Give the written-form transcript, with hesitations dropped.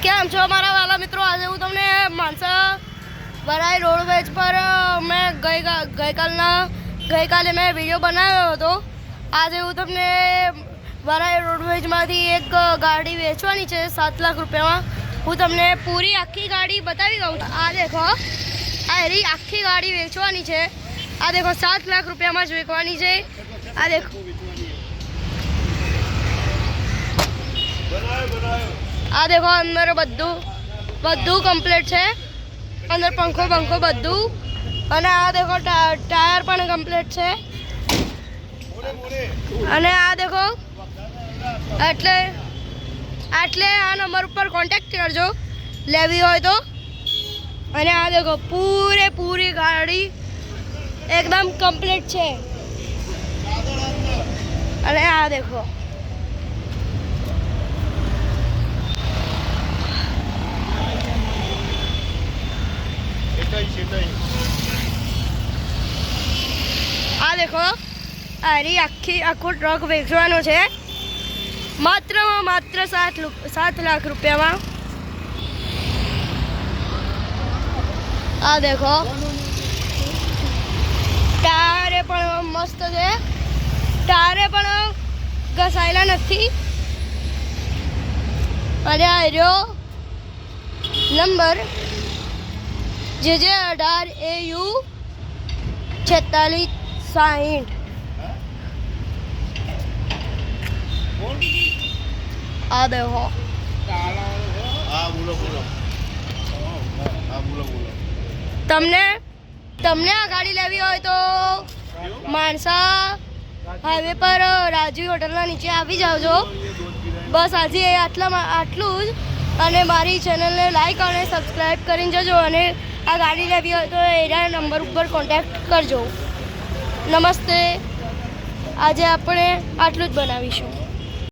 કેમ છો મારા વાલા મિત્રો? આજે હું તમને માનસા વરાઈ રોડવેજ પર મેં ગઈકાલે મેં વિડીયો બનાવ્યો હતો. આજે હું તમને વરાઈ રોડવેજમાંથી એક ગાડી વેચવાની છે 7 લાખ રૂપિયામાં. હું તમને પૂરી આખી ગાડી બતાવી દઉં. આ દેખો, આ એરી આખી ગાડી વેચવાની છે. આ દેખો 7 લાખ રૂપિયામાં જ વેચવાની છે. આ દેખો, આ દેખો અંદર બધું કમ્પ્લીટ છે. અંદર પંખો બધું. અને આ દેખો ટાયર પણ કમ્પ્લીટ છે. અને આ દેખો એટલે આ નંબર ઉપર કોન્ટેક્ટ કરજો લેવી હોય તો. અને આ દેખો પૂરી ગાડી એકદમ કમ્પ્લીટ છે. અને આ દેખો, આ દેખો આખું ટ્રક વેચવાનો છે માત્ર 7 લાખ રૂપિયામાં. આ દેખો, ટાયરે પણ મસ્ત છે. ટાયરે પણ ઘસાયેલા નથી. અને આ રહ્યો નંબર JJ18AU 4660. આ દેખો, તમને આ ગાડી લેવી હોય તો માનસા હાઈવે પર રાજીવ હોટલના નીચે આવી જાવજો. બસ આજે આટલું જ. અને મારી ચેનલને લાઈક અને સબસ્ક્રાઈબ કરીને જજો. અને આ ગાડી લેવી હોય તો એના નંબર ઉપર કોન્ટેક્ટ કરજો. નમસ્તે. આજે આપણે આટલું જ બનાવીશું.